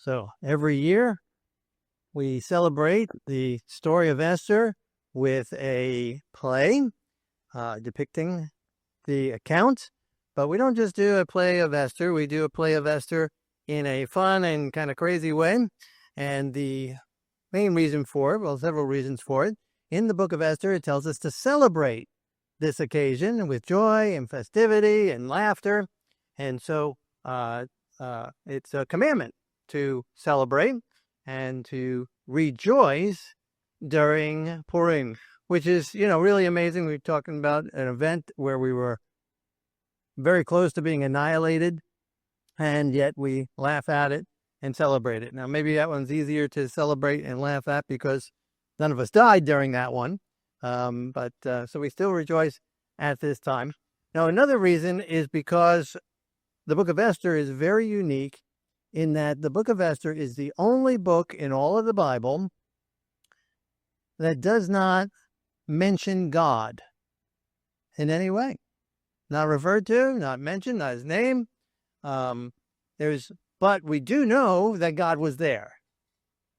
So every year we celebrate the story of Esther with a play depicting the account. But we don't just do a play of Esther. We do a play of Esther in a fun and kind of crazy way. And the main reason for it, well, several reasons for it. In the book of Esther, it tells us to celebrate this occasion with joy and festivity and laughter. And so it's a commandment to celebrate and to rejoice during Purim, which is, really amazing. We're talking about an event where we were very close to being annihilated, and yet we laugh at it and celebrate it. Now, maybe that one's easier to celebrate and laugh at because none of us died during that one. So we still rejoice at this time. Now, another reason is because the book of Esther is very unique in that the book of Esther is the only book in all of the Bible that does not mention God in any way. Not referred to, not mentioned, not his name. But we do know that God was there.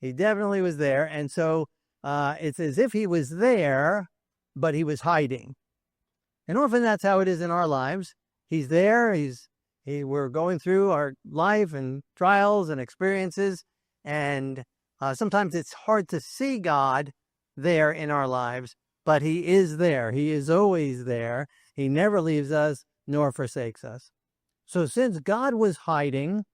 He definitely was there. And so it's as if he was there, but he was hiding. And often that's how it is in our lives. He's there. We're going through our life and trials and experiences. And sometimes it's hard to see God there in our lives, but he is there. He is always there. He never leaves us nor forsakes us. So since God was hiding,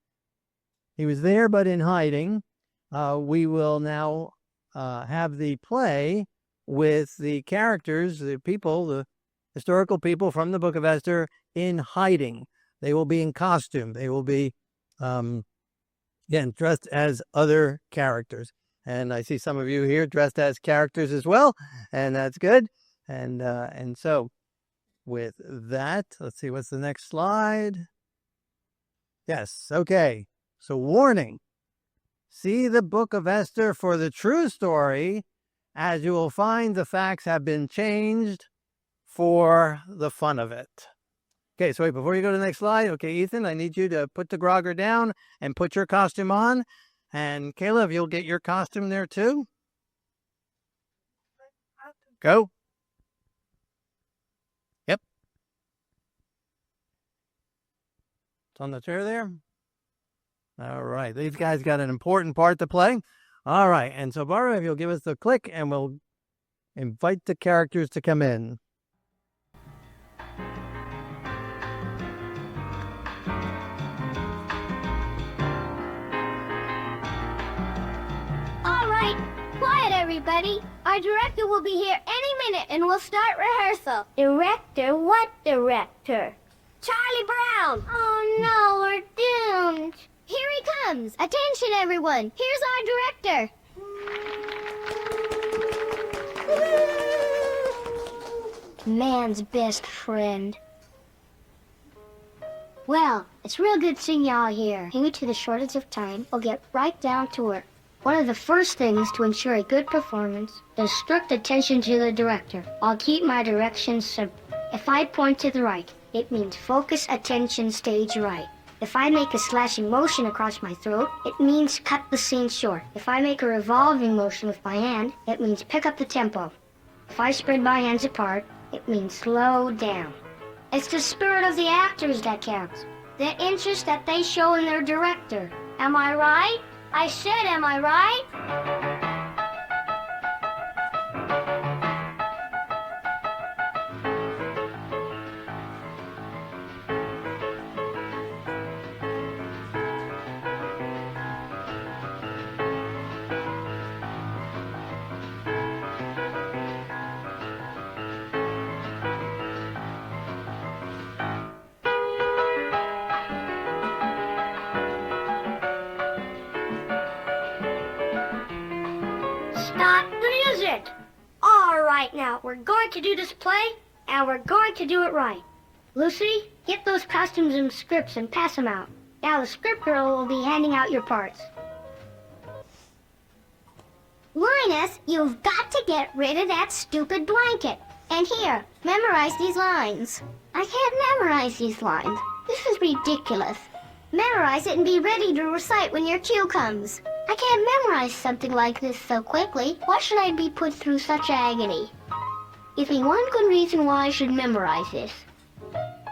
he was there but in hiding, we will now have the play with the characters, the people, the historical people from the book of Esther in hiding. They will be in costume. They will be, dressed as other characters. And I see some of you here dressed as characters as well, and that's good. And so with that, let's see, what's the next slide? Yes, okay. So warning, see the book of Esther for the true story, as you will find the facts have been changed for the fun of it. Okay, so wait, before you go to the next slide, okay, Ethan, I need you to put the grogger down and put your costume on. And Kayla, if you'll get your costume there too. Go. Yep. It's on the chair there. All right, these guys got an important part to play. All right, and so Barbara, if you'll give us the click and we'll invite the characters to come in. All right, quiet everybody. Our director will be here any minute and we'll start rehearsal. Director? What director? Charlie Brown. Oh no, we're doomed. Here he comes. Attention, everyone. Here's our director. Man's best friend. Well, it's real good seeing y'all here. Due to the shortage of time, we'll get right down to work. One of the first things to ensure a good performance is strict attention to the director. I'll keep my directions simple. If I point to the right, it means focus, attention, stage right. If I make a slashing motion across my throat, it means cut the scene short. If I make a revolving motion with my hand, it means pick up the tempo. If I spread my hands apart, it means slow down. It's the spirit of the actors that counts. The interest that they show in their director. Am I right? I said, am I right? Stop the music! All right now, we're going to do this play, and we're going to do it right. Lucy, get those costumes and scripts and pass them out. Now the script girl will be handing out your parts. Linus, you've got to get rid of that stupid blanket. And here, memorize these lines. I can't memorize these lines. This is ridiculous. Memorize it and be ready to recite when your cue comes. I can't memorize something like this so quickly. Why should I be put through such agony? Give me one good reason why I should memorize this.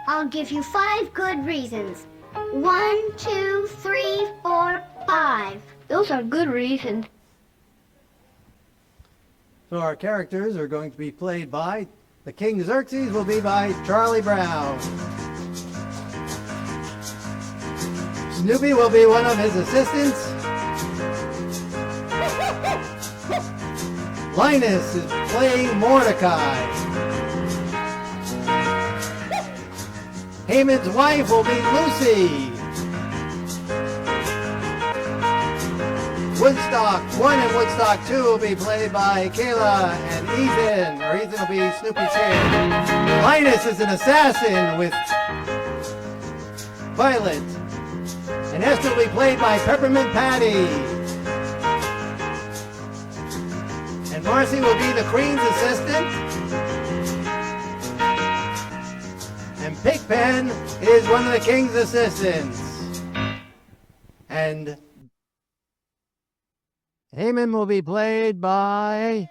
I'll give you 5 good reasons. 1, 2, 3, 4, 5. Those are good reasons. So our characters are going to be played by the King Xerxes will be by Charlie Brown. Snoopy will be one of his assistants. Linus is playing Mordecai. Haman's wife will be Lucy. Woodstock 1 and Woodstock 2 will be played by Kayla and Ethan, or Ethan will be Snoopy's kid. Linus is an assassin with Violet. And Esther will be played by Peppermint Patty. And Marcy will be the Queen's assistant. And Pigpen is one of the King's assistants. And Haman will be played by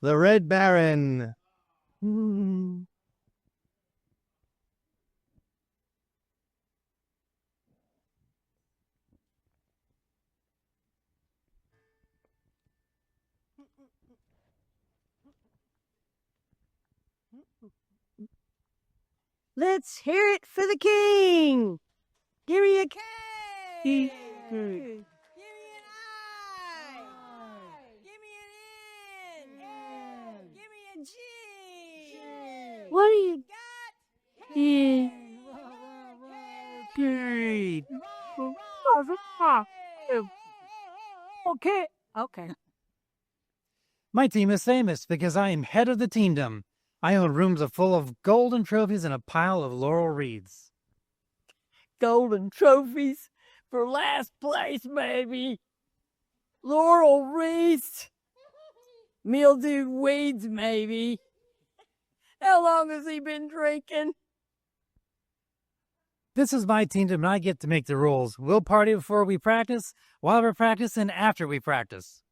the Red Baron. Let's hear it for the king. Give me a K. Give me an I. Give me an N. Give me a G. What do you got? Okay. Okay. My team is famous because I am head of the teamdom. I own rooms full of golden trophies and a pile of laurel wreaths. Golden trophies for last place, baby. Laurel wreaths. Mildewed weeds, maybe. How long has he been drinking? This is my teamdom and I get to make the rules. We'll party before we practice, while we practice, and after we practice.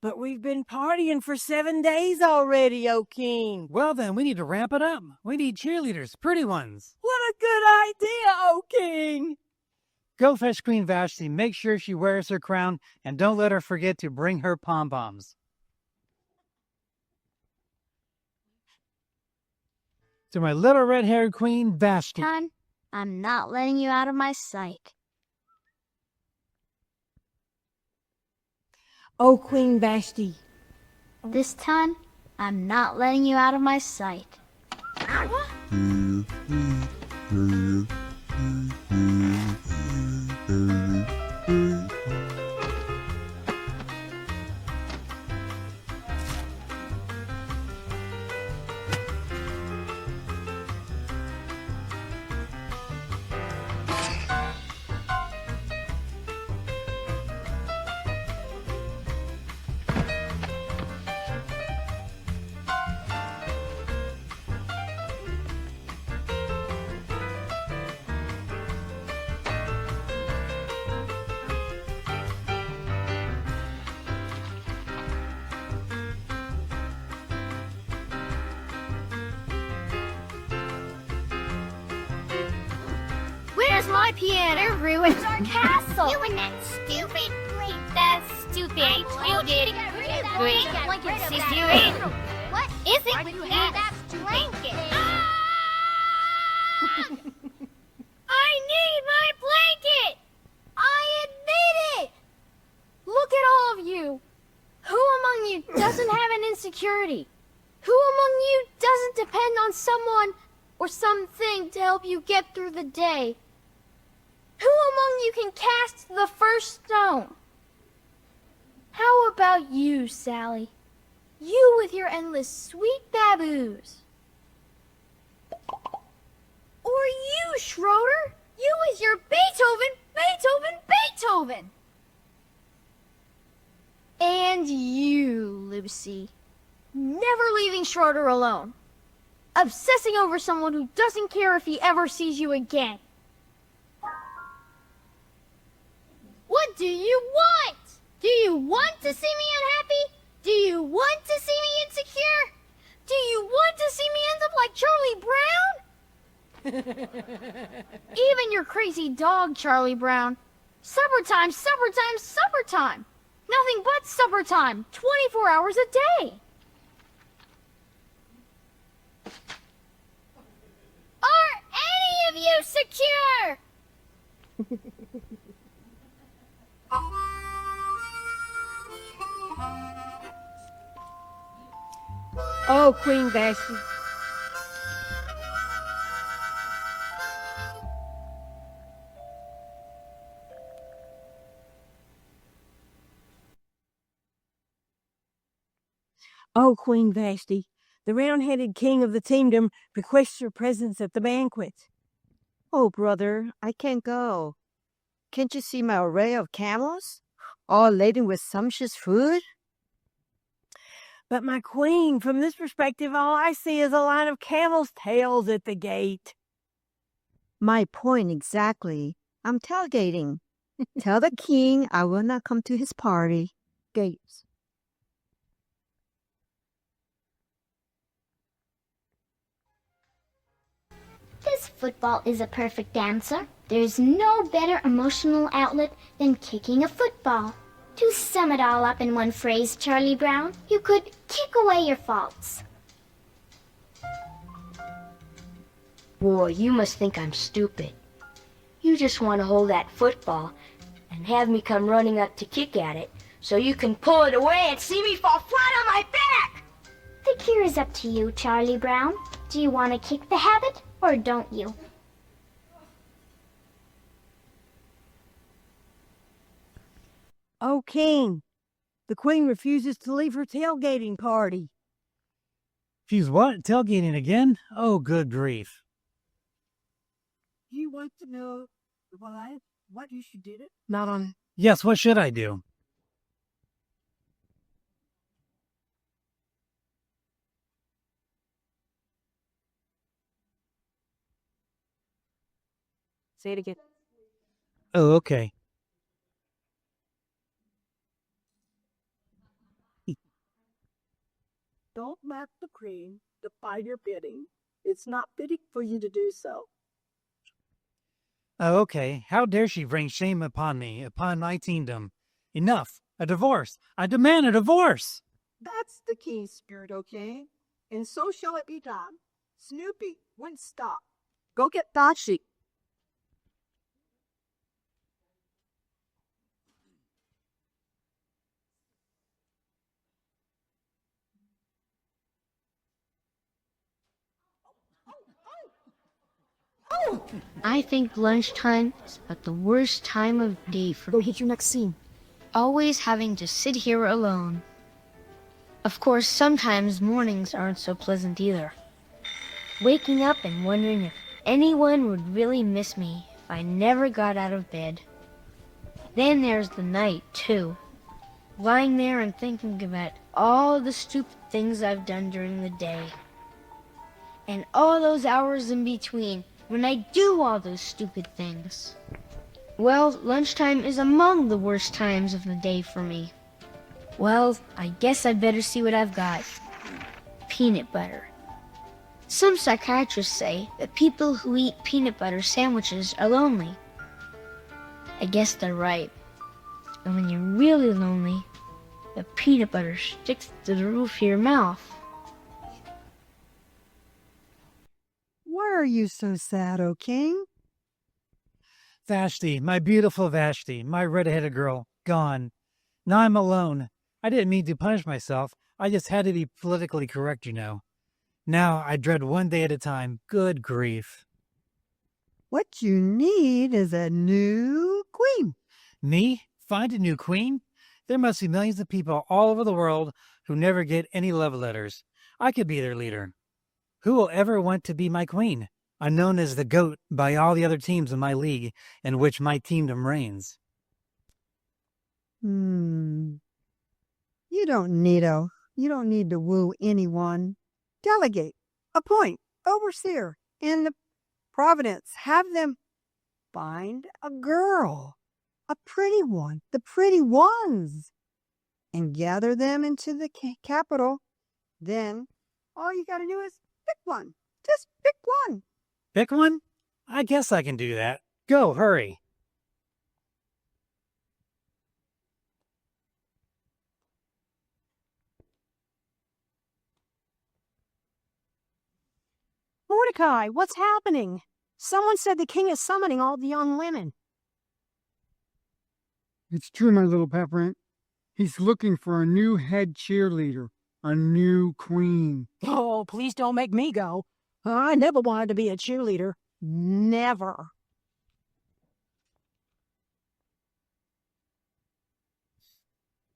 But we've been partying for 7 days already, O King. Well then, we need to ramp it up. We need cheerleaders, pretty ones. What a good idea, O King. Go fetch Queen Vashti, make sure she wears her crown, and don't let her forget to bring her pom-poms. To my little red-haired queen, Vashti. Time, I'm not letting you out of my sight. Oh, Queen Vashti. This time, I'm not letting you out of my sight. Where's my piano? Ruins our castle. You and that stupid plate. That's stupid. You did it. Great. Stupid. What is it with that blanket? I need my blanket. I admit it. Look at all of you. Who among you doesn't have an insecurity? Who among you doesn't depend on someone or something to help you get through the day? Who among you can cast the first stone? How about you, Sally? You with your endless sweet baboos. Or you, Schroeder? You with your Beethoven, Beethoven, Beethoven. And you, Lucy. Never leaving Schroeder alone. obsessing over someone who doesn't care if he ever sees you again. What do you want? Do you want to see me unhappy? Do you want to see me insecure? Do you want to see me end up like Charlie Brown? Even your crazy dog, Charlie Brown. Supper time, supper time, supper time. Nothing but supper time, 24 hours a day. Are any of you secure? Oh, Queen Vashti. Oh, Queen Vashti, the round-headed king of the kingdom requests your presence at the banquet. Oh, brother, I can't go. Can't you see my array of camels, all laden with sumptuous food? But my queen, from this perspective, all I see is a line of camels' tails at the gate. My point exactly. I'm tailgating. Tell the king I will not come to his party. Gates. This football is a perfect answer. There's no better emotional outlet than kicking a football. To sum it all up in one phrase, Charlie Brown, you could kick away your faults. Boy, you must think I'm stupid. You just want to hold that football and have me come running up to kick at it so you can pull it away and see me fall flat on my back! The cure is up to you, Charlie Brown. Do you want to kick the habit, or don't you? Oh, king, the queen refuses to leave her tailgating party. She's what? Tailgating again? Oh, good grief. You want to know what you should do it? Not on... Yes, what should I do? Say it again. Oh, okay. Don't let the queen defy your bidding. It's not fitting for you to do so. Oh, okay. How dare she bring shame upon me, upon my kingdom? Enough. A divorce. I demand a divorce. That's the king's spirit, okay? And so shall it be done. Snoopy, won't stop. Go get Dashi. I think lunchtime is about the worst time of day for Go me. hit your next scene. Always having to sit here alone. Of course, sometimes mornings aren't so pleasant either. Waking up and wondering if anyone would really miss me if I never got out of bed. Then there's the night, too. Lying there and thinking about all the stupid things I've done during the day. And all those hours in between when I do all those stupid things. Well, lunchtime is among the worst times of the day for me. Well, I guess I'd better see what I've got. Peanut butter. Some psychiatrists say that people who eat peanut butter sandwiches are lonely. I guess they're right. And when you're really lonely, the peanut butter sticks to the roof of your mouth. Why are you so sad, O king? Vashti, my beautiful Vashti, my red-headed girl, gone. Now I'm alone. I didn't mean to punish myself. I just had to be politically correct, you know. Now I dread one day at a time. Good grief. What you need is a new queen. Me? Find a new queen? There must be millions of people all over the world who never get any love letters. I could be their leader. Who will ever want to be my queen? I'm known as the GOAT by all the other teams in my league in which my teamdom reigns. You don't need to woo anyone. Delegate. Appoint. overseer in the providence. Have them find a girl, a pretty one, the pretty ones, and gather them into the capital. Then all you got to do is pick one. Just pick one. Pick one? I guess I can do that. Go, hurry. Mordecai, what's happening? Someone said the king is summoning all the young women. It's true, my little Peppermint. He's looking for a new head cheerleader, a new queen. Oh, please don't make me go. I never wanted to be a cheerleader. Never.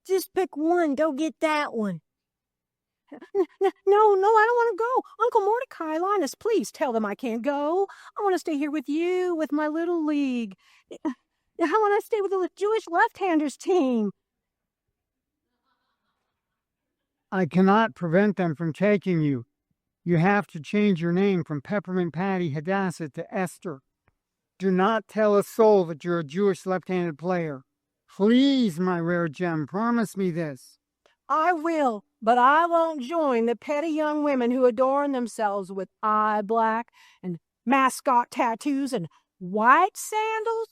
Just pick one. Go get that one. No, I don't want to go. Uncle Mordecai, Linus, please tell them I can't go. I want to stay here with you, with my little league. I want to stay with the Jewish left-handers team. I cannot prevent them from taking you. You have to change your name from Peppermint Patty Hadassah to Esther. Do not tell a soul that you're a Jewish left-handed player. Please, my rare gem, promise me this. I will, but I won't join the petty young women who adorn themselves with eye black and mascot tattoos and white sandals.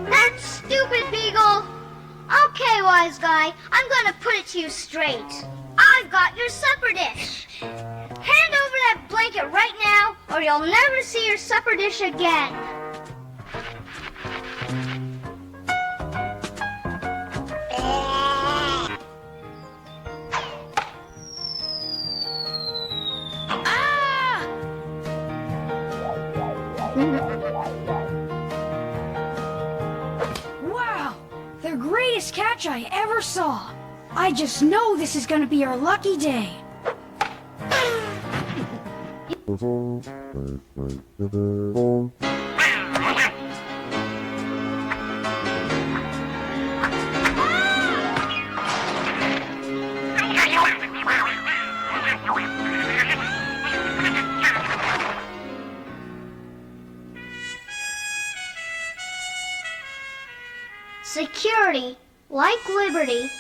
That's stupid, Beagle. Okay, wise guy, I'm gonna put it to you straight. I've got your supper dish. Hand over that blanket right now, or you'll never see your supper dish again. Wow! The greatest catch I ever saw. I just know this is gonna be our lucky day. Security, like liberty,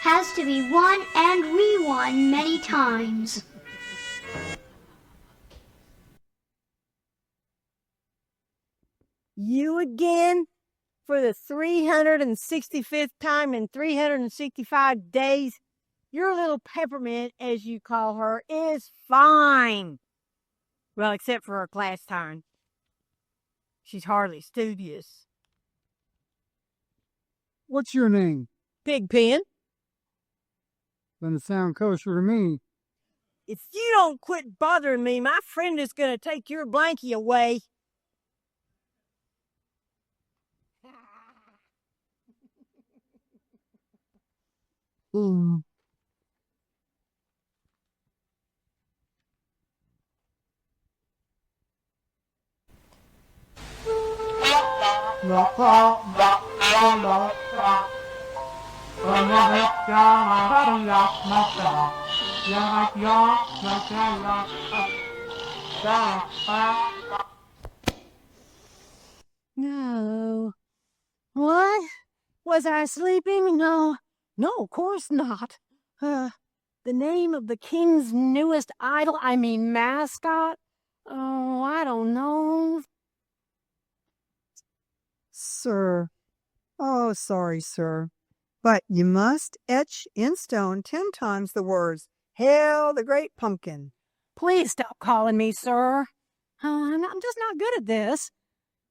has to be won and re-won many times. You again? For the 365th time in 365 days? Your little Peppermint, as you call her, is fine. Well, except for her class time. She's hardly studious. What's your name? Pigpen. Doesn't sound kosher to me. If you don't quit bothering me, my friend is going to take your blankie away. No. What? Was I sleeping? No, of course not. The name of the king's newest idol, I mean mascot? Oh, I don't know. Sir. Oh, sorry, sir. But you must etch in stone 10 times the words, Hail the Great Pumpkin. Please stop calling me sir. I'm just not good at this.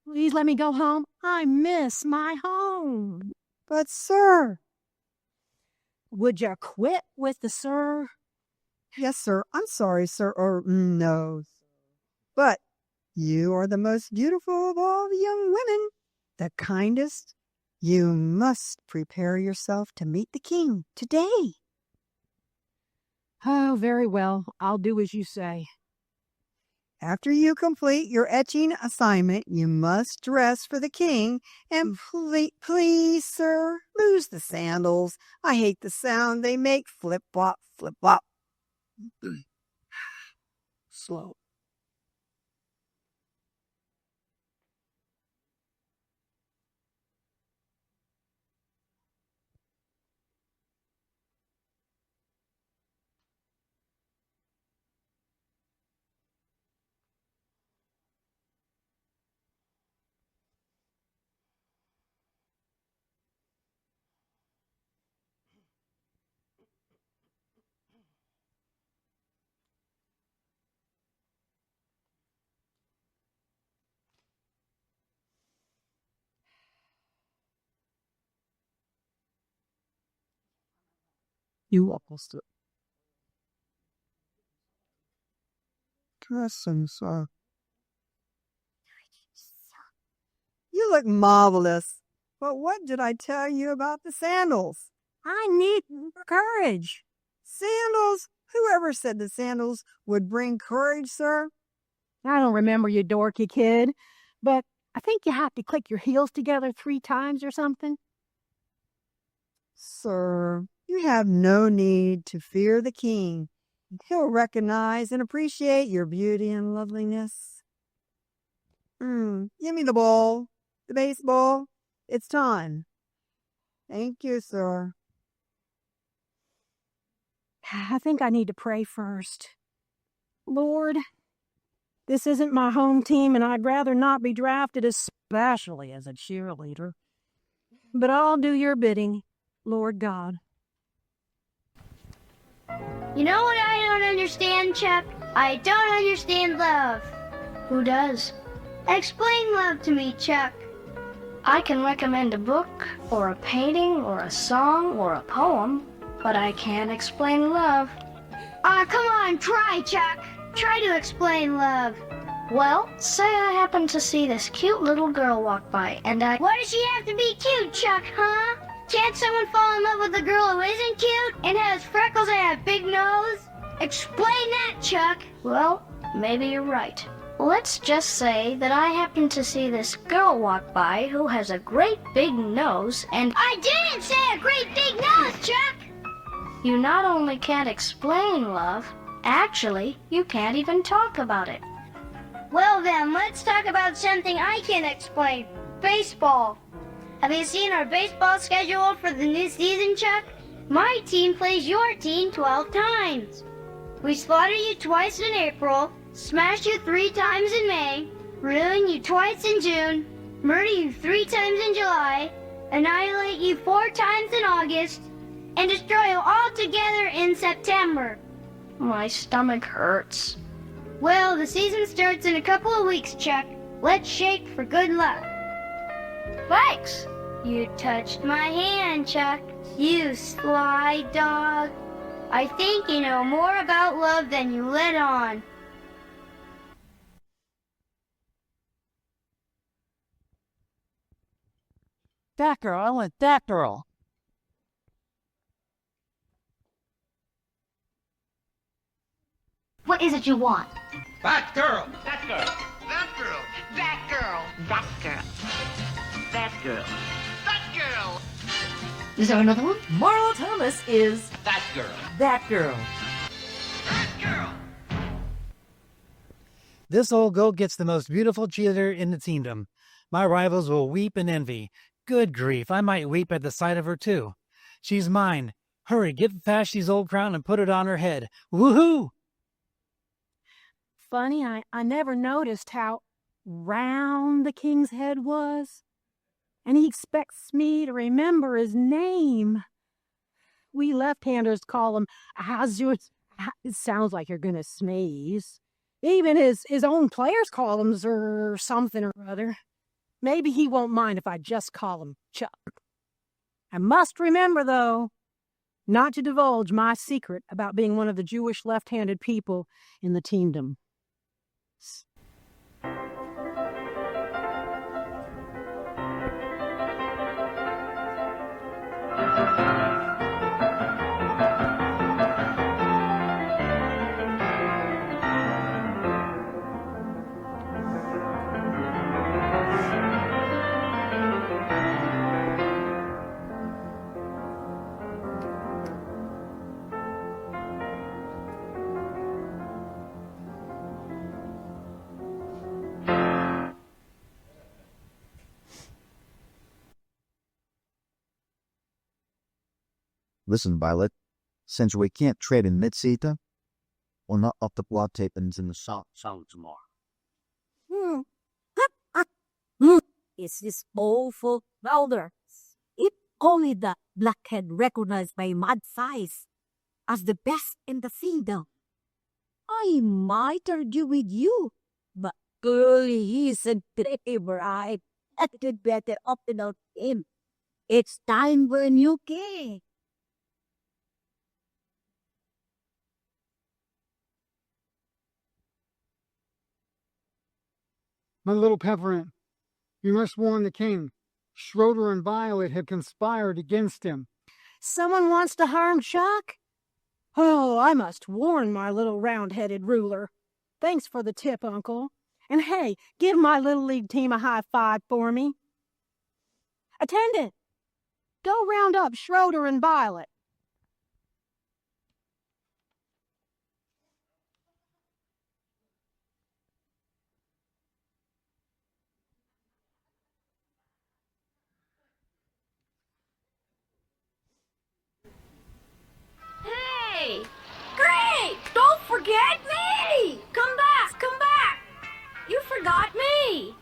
Please let me go home. I miss my home. But, sir. Would you quit with the sir? Yes, sir. I'm sorry, sir. Or no. But you are the most beautiful of all the young women. The kindest. You must prepare yourself to meet the king today. Oh, very well. I'll do as you say. After you complete your etching assignment, you must dress for the king and please, sir, lose the sandals. I hate the sound they make. Flip-flop, flip-flop. Slow. You almost do. Dressing, sir. You look marvelous. But what did I tell you about the sandals? I need courage. Sandals? Whoever said the sandals would bring courage, sir? I don't remember you, dorky kid, but I think you have to click your heels together 3 times or something. Sir, you have no need to fear the king. He'll recognize and appreciate your beauty and loveliness. Give me the ball, the baseball. It's time. Thank you, sir. I think I need to pray first. Lord, this isn't my home team, and I'd rather not be drafted, especially as a cheerleader. But I'll do your bidding, Lord God. You know what I don't understand, Chuck? I don't understand love. Who does? Explain love to me, Chuck. I can recommend a book, or a painting, or a song, or a poem, but I can't explain love. Come on, try, Chuck. Try to explain love. Well, say I happen to see this cute little girl walk by, and I... Why does she have to be cute, Chuck, huh? Can't someone fall in love with a girl who isn't cute and has freckles and a big nose? Explain that, Chuck. Well, maybe you're right. Let's just say that I happen to see this girl walk by who has a great big nose, and... I didn't say a great big nose, Chuck! You not only can't explain love, actually, you can't even talk about it. Well then, let's talk about something I can explain. Baseball. Have you seen our baseball schedule for the new season, Chuck? My team plays your team 12 times. We slaughter you twice in April, smash you 3 times in May, ruin you twice in June, murder you 3 times in July, annihilate you 4 times in August, and destroy you all together in September. My stomach hurts. Well, the season starts in a couple of weeks, Chuck. Let's shake for good luck. Thanks. You touched my hand, Chuck. You sly dog. I think you know more about love than you let on. That girl, I want that girl. What is it you want? That girl. That girl. That girl. That girl. That girl. That girl. That girl. Is there another one? Marla Thomas is That girl. that girl. That girl. This old goat gets the most beautiful cheerleader in the kingdom. My rivals will weep and envy. Good grief, I might weep at the sight of her too. She's mine. Hurry, get Vashti's old crown and put it on her head. Woohoo! Funny, I never noticed how round the king's head was. And he expects me to remember his name. We left-handers call him Azus. It sounds like you're going to sneeze. Even his own players call him Zer something or other. Maybe he won't mind if I just call him Chuck. I must remember, though, not to divulge my secret about being one of the Jewish left-handed people in the teamdom. Listen, Violet, since we can't trade in mid-season, we'll not up the blood tapings in the salad tomorrow. Is this awful louder? If only the blackhead recognized my mad size as the best in the kingdom, I might argue with you, but clearly he's a favorite. I could better opt out him. It's time for a new king. My little Peppermint, you must warn the king. Schroeder and Violet have conspired against him. Someone wants to harm Chuck? Oh, I must warn my little round-headed ruler. Thanks for the tip, Uncle. And hey, give my little league team a high five for me. Attendant, go round up Schroeder and Violet. Hey! Great! Don't forget me! Come back! Come back! You forgot me!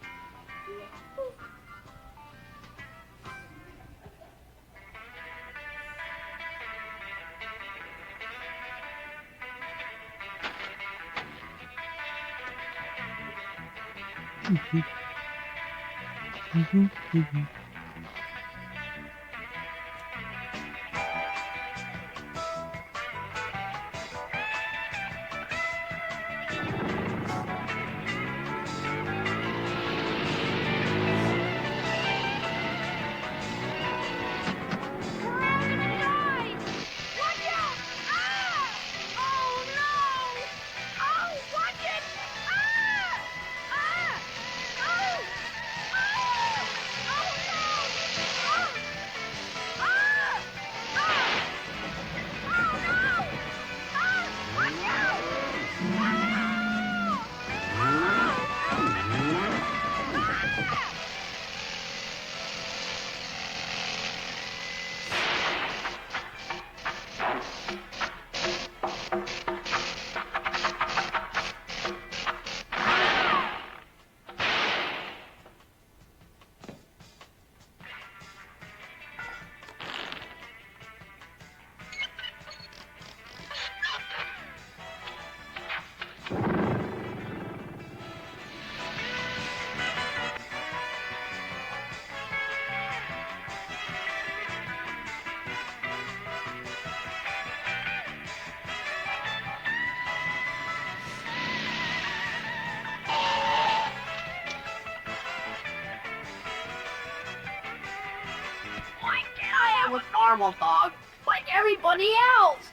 Why can't I have a normal dog like everybody else?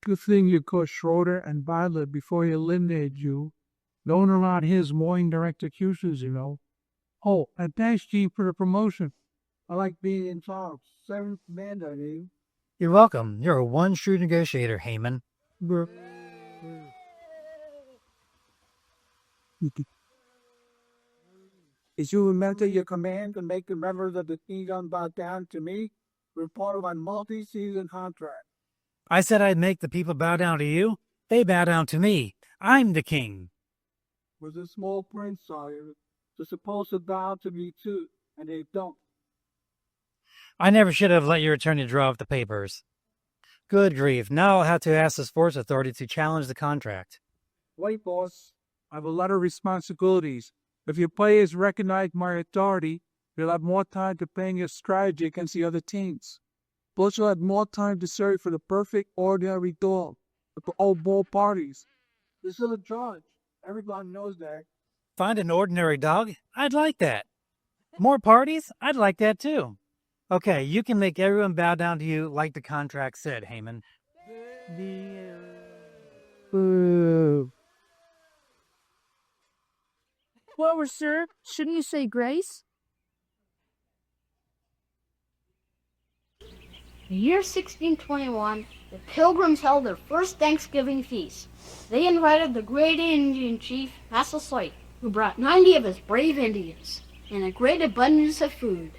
Good thing you caught Schroeder and Violet before he eliminated you. Don't allow his more indirect executions, you know. Oh, and thanks, Chief, for the promotion. I like being in charge. 7th commander, dude. You're welcome. You're a one shrewd negotiator, Haman. Did you remember your command to make the members of the kingdom bow down to me? We're part of my multi-season contract. I said I'd make the people bow down to you. They bow down to me. I'm the king. Was a small prince, sire. They're supposed to bow to me too, and they don't. I never should have let your attorney draw up the papers. Good grief. Now I'll have to ask the sports authority to challenge the contract. Wait, boss. I have a lot of responsibilities. If your players recognize my authority, you'll have more time to plan your strategy against the other teams. Plus, you'll have more time to search for the perfect ordinary dog for all ball parties. This is a judge. Everybody knows that. Find an ordinary dog? I'd like that. More parties? I'd like that too. Okay, you can make everyone bow down to you like the contract said, Haman. Boo. Well, sir, shouldn't you say grace? In the year 1621, the Pilgrims held their first Thanksgiving feast. They invited the great Indian chief, Massasoit, who brought 90 of his brave Indians and a great abundance of food.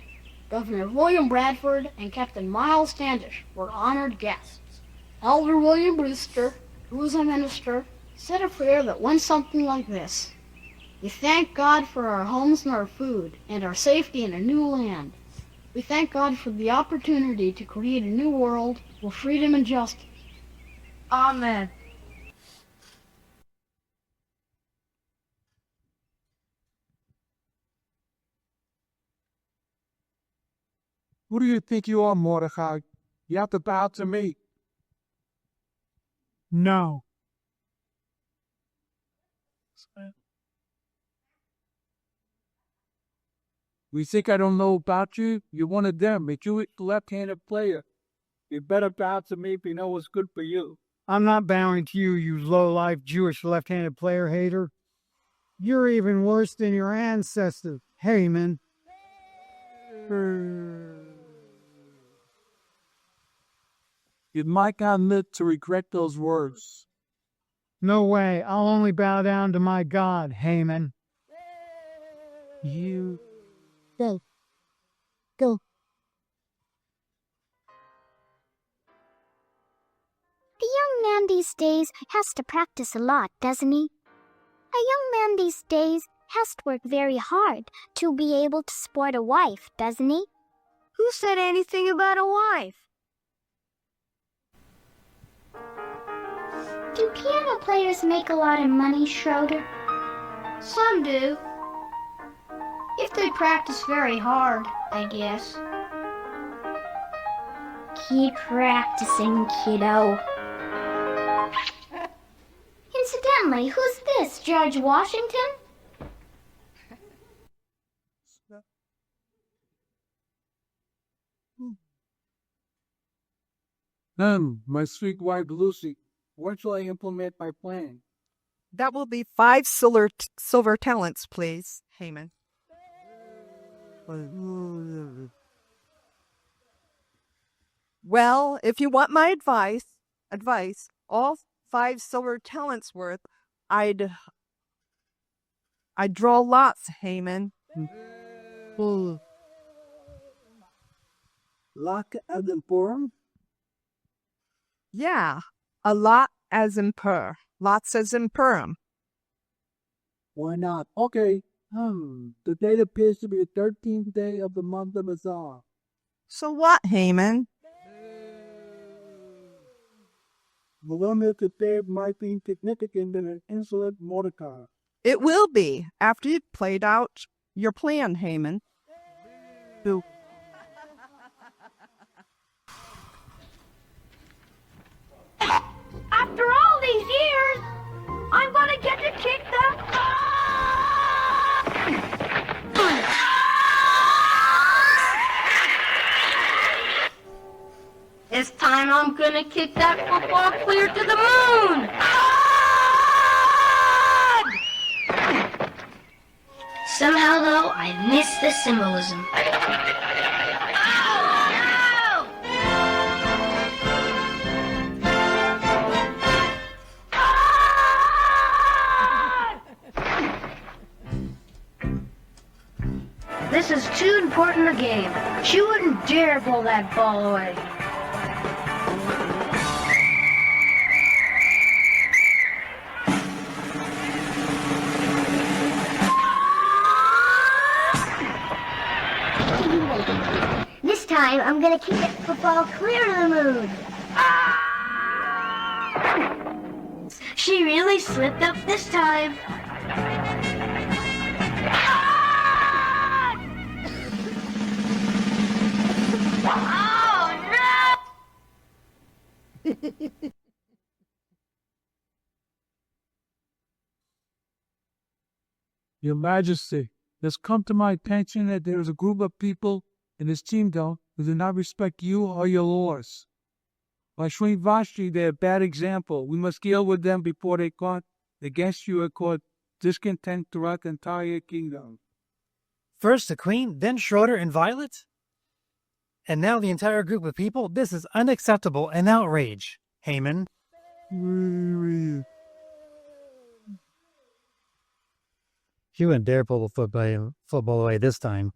Governor William Bradford and Captain Miles Standish were honored guests. Elder William Brewster, who was a minister, said a prayer that went something like this: "We thank God for our homes and our food and our safety in a new land. We thank God for the opportunity to create a new world with freedom and justice. Amen." Who do you think you are, Mordecai? You have to bow to me. No. We think I don't know about you? You're one of them, a Jewish left-handed player. You better bow to me if you know what's good for you. I'm not bowing to you, you low-life Jewish left-handed player hater. You're even worse than your ancestors, Haman. You might not live to regret those words. No way. I'll only bow down to my God, Haman. You... Go. Go. The young man these days has to practice a lot, doesn't he? A young man these days has to work very hard to be able to support a wife, doesn't he? Who said anything about a wife? Do piano players make a lot of money, Schroeder? Some do. If they practice very hard, I guess. Keep practicing, kiddo. Incidentally, who's this, George Washington? My sweet wife Lucy, when shall I implement my plan? That will be 5 silver talents, please, Haman. Well, if you want my advice, all 5 silver talents worth, I'd draw lots, Haman. Lock as in Purim? Yeah, a lot as in Pur, lots as in Purim. Why not? Okay. The date appears to be the 13th day of the month of Azar. So what, Haman? The limit today might be significant than an insolent Mordecai. It will be, after you've played out your plan, Haman. After all these years, I'm gonna get to kick the... This time I'm gonna kick that football clear to the moon! Somehow, though, I miss the symbolism. This is too important a game. She wouldn't dare pull that ball away. This time, I'm gonna kick that football clear to the moon. She really slipped up this time. Oh, no! Your Majesty, it has come to my attention that there is a group of people in this kingdom who do not respect you or your laws. By showing Vashti their bad example, we must deal with them before they come against you and cause discontent throughout the entire kingdom. First the Queen, then Schroeder and Violet? And now the entire group of people? This is unacceptable and outrage. Haman. She wouldn't dare pull the football away this time.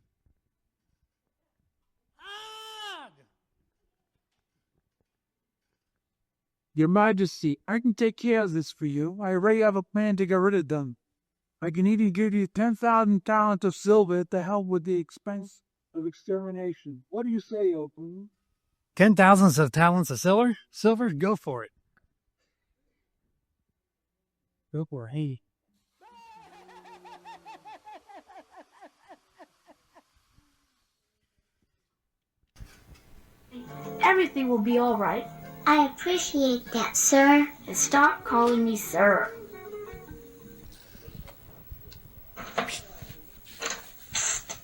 Your Majesty, I can take care of this for you. I already have a plan to get rid of them. I can even give you 10,000 talents of silver to help with the expense of extermination. What do you say, O Queen? 10,000 of talents of silver? Silver? Go for it. Go for it. Hey. Everything will be all right. I appreciate that, sir. And stop calling me sir.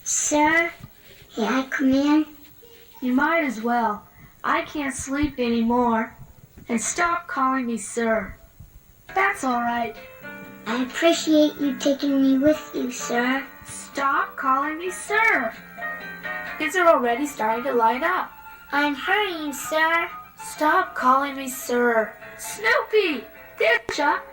Sir, may I come in? You might as well. I can't sleep anymore. And stop calling me sir. That's all right. I appreciate you taking me with you, sir. Stop calling me sir. Kids are already starting to light up. I'm hurrying, sir. Stop calling me sir. Snoopy! There, Chuck.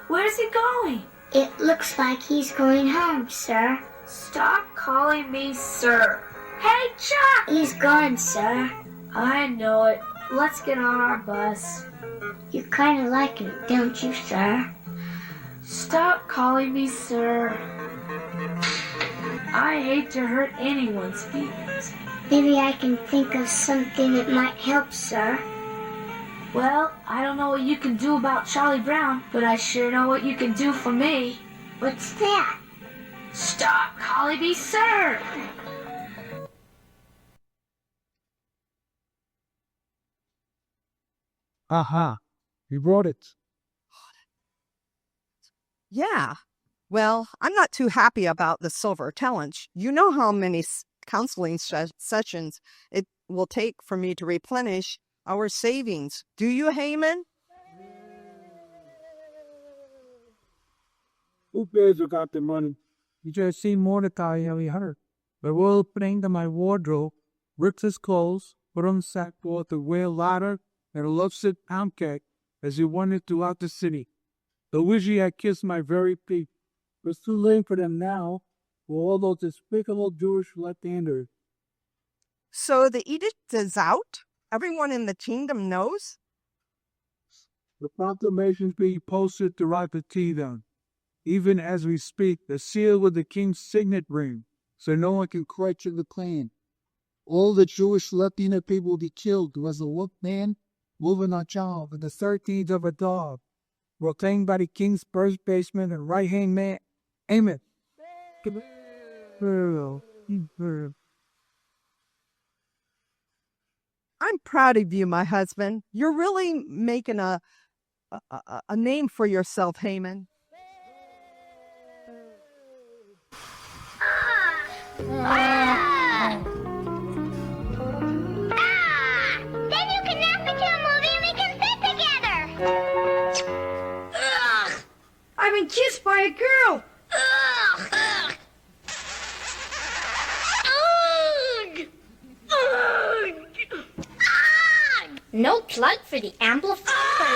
Where's he going? It looks like he's going home, sir. Stop calling me sir. Hey, Chuck! He's gone, sir. I know it. Let's get on our bus. You kind of like it, don't you, sir? Stop calling me sir. I hate to hurt anyone's feelings. Maybe I can think of something that might help, sir. Well, I don't know what you can do about Charlie Brown, but I sure know what you can do for me. What's that? Stop calling me sir! Aha. You brought it. Yeah. Well, I'm not too happy about the silver talents. You know how many counseling sessions it will take for me to replenish our savings. Do you, Haman? Who cares who got the money? You just see Mordecai how he hurt. The royal put into my wardrobe, ripped his clothes, put on sackcloth, a whale ladder, and a love-sick pound cake as he wandered throughout the city. The wish he had kissed my very feet. It's too late for them now, for all those despicable Jewish left-handers. So the edict is out? Everyone in the kingdom knows? The proclamation's being posted throughout the kingdom. Even as we speak, the seal with the king's signet ring, so no one can question the claim. All the Jewish Latino people will be killed as a wolf man, woven a child, and the 13th of a dog, proclaimed by the king's first baseman and right-hand man, Amen. I'm proud of you, my husband. You're really making a name for yourself, Haman. Then you can nap into a movie and we can sit together. I've been kissed by a girl. No plug for the amplifier for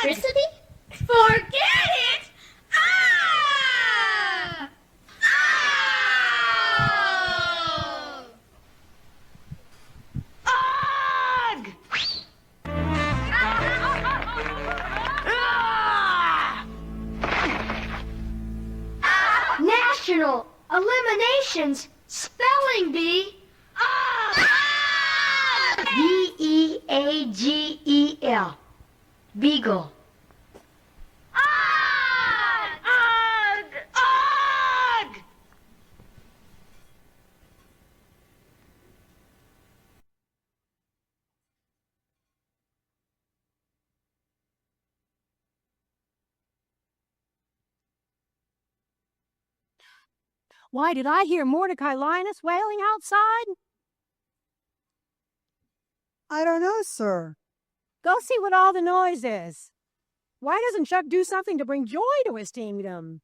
electricity? Forget it! Ah! Ah! Ugh! National Eliminations Spelling Bee. Beagel. Beagle. Why did I hear Mordecai Linus wailing outside? I don't know, sir. Go see what all the noise is. Why doesn't Chuck do something to bring joy to his kingdom?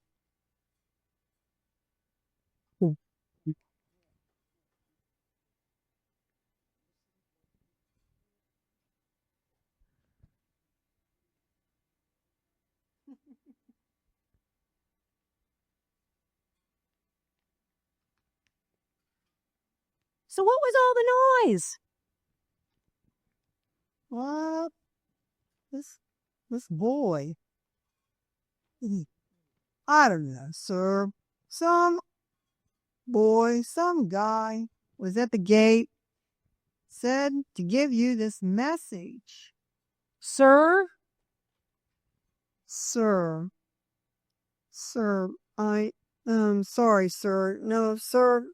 So what was all the noise? Well, this boy, I don't know, sir. Some boy, some guy was at the gate, said to give you this message. Sir? Sir, sorry, sir. No, sir.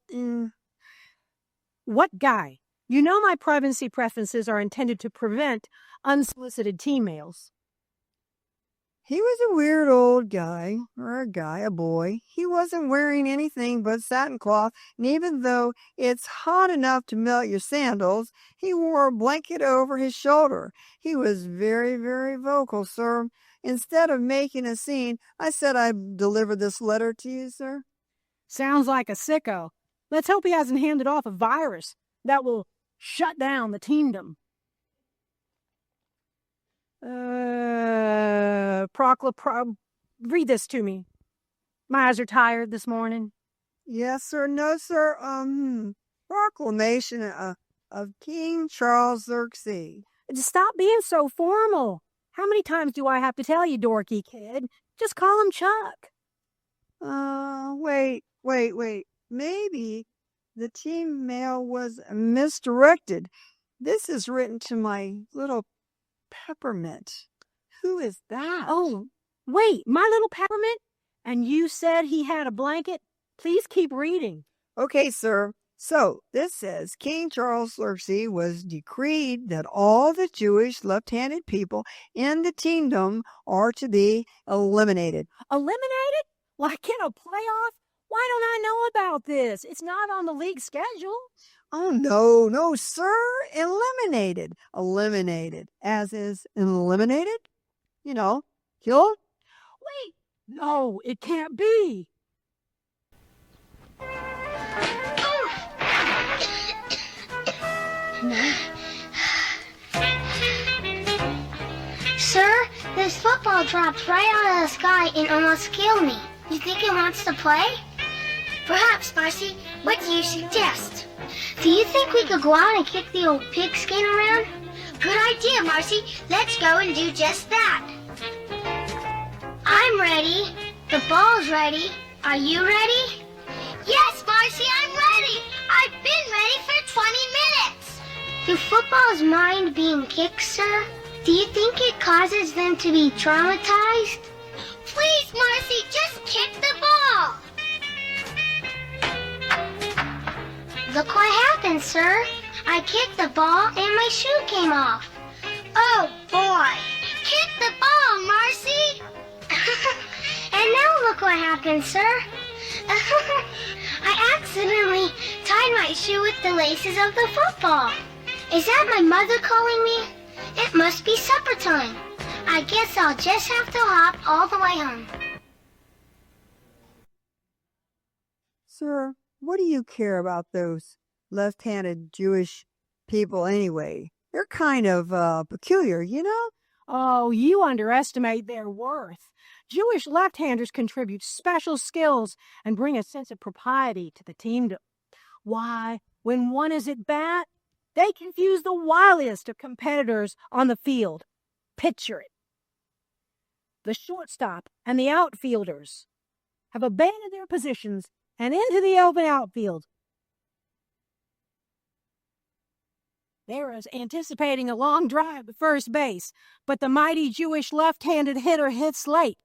What guy? You know my privacy preferences are intended to prevent unsolicited teen mails. He was a weird old guy, or a boy. He wasn't wearing anything but satin cloth, and even though it's hot enough to melt your sandals, he wore a blanket over his shoulder. He was very, very vocal, sir. Instead of making a scene, I said I'd deliver this letter to you, sir. Sounds like a sicko. Let's hope he hasn't handed off a virus that will shut down the teendom. Read this to me. My eyes are tired this morning. Yes, sir. No, sir. Proclamation of King Charles Xerxes. Stop being so formal. How many times do I have to tell you, dorky kid? Just call him Chuck. Wait. Maybe the team mail was misdirected. This is written to my little Peppermint. Who is that? Oh, wait, my little Peppermint? And you said he had a blanket? Please keep reading. Okay, sir. So, this says, King Charles Xerxes was decreed that all the Jewish left-handed people in the kingdom are to be eliminated. Eliminated? Like in a playoff? Why don't I know about this? It's not on the league schedule. Oh, no, sir. Eliminated. Eliminated. As is eliminated? You know, killed? Wait, no, it can't be. Sir, this football dropped right out of the sky and almost killed me. You think it wants to play? Perhaps, Marcy. What do you suggest? Do you think we could go out and kick the old pigskin around? Good idea, Marcy. Let's go and do just that. I'm ready. The ball's ready. Are you ready? Yes, Marcy, I'm ready. I've been ready for 20 minutes. Do footballs mind being kicked, sir? Do you think it causes them to be traumatized? Please, Marcy, just kick the ball. Look what happened, sir. I kicked the ball and my shoe came off. Oh, boy. Kick the ball, Marcy. And now look what happened, sir. I accidentally tied my shoe with the laces of the football. Is that my mother calling me? It must be supper time. I guess I'll just have to hop all the way home. Sir, what do you care about those left-handed Jewish people anyway? They're kind of peculiar, you know? Oh, you underestimate their worth. Jewish left-handers contribute special skills and bring a sense of propriety to the team. Why, when one is at bat, they confuse the wiliest of competitors on the field. Picture it. The shortstop and the outfielders have abandoned their positions and into the open outfield. They're anticipating a long drive to first base, but the mighty Jewish left-handed hitter hits late.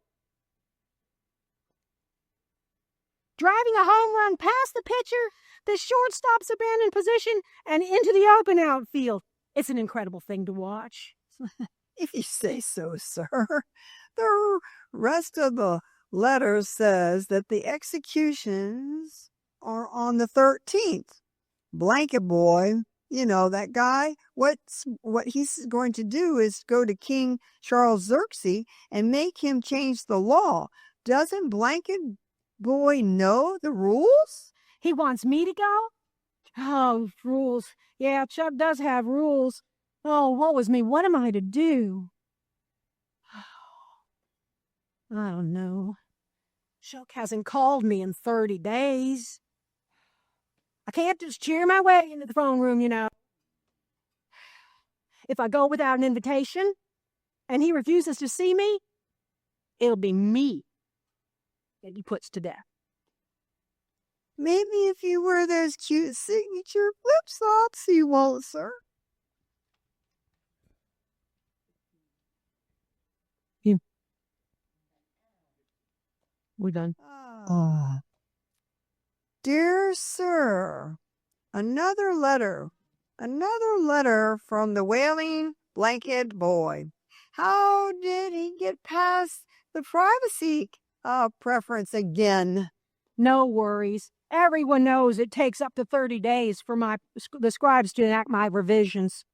Driving a home run past the pitcher, the shortstop's abandoned position and into the open outfield. It's an incredible thing to watch. If you say so, sir. The rest of the letter says that the executions are on the 13th. Blanket Boy, you know, that guy, what he's going to do is go to King Charles Xerxes and make him change the law. Doesn't Blanket Boy know the rules? He wants me to go? Oh, rules. Yeah, Chuck does have rules. Oh, woe is me. What am I to do? I don't know. Chuck hasn't called me in 30 days. I can't just cheer my way into the throne room, you know. If I go without an invitation and he refuses to see me, it'll be me that he puts to death. Maybe if you wear those cute signature flip-flops, you won't, sir. We're done. Dear sir, another letter from the wailing blanket boy. How did he get past the privacy preference again? No worries. Everyone knows it takes up to 30 days for the scribes to enact my revisions.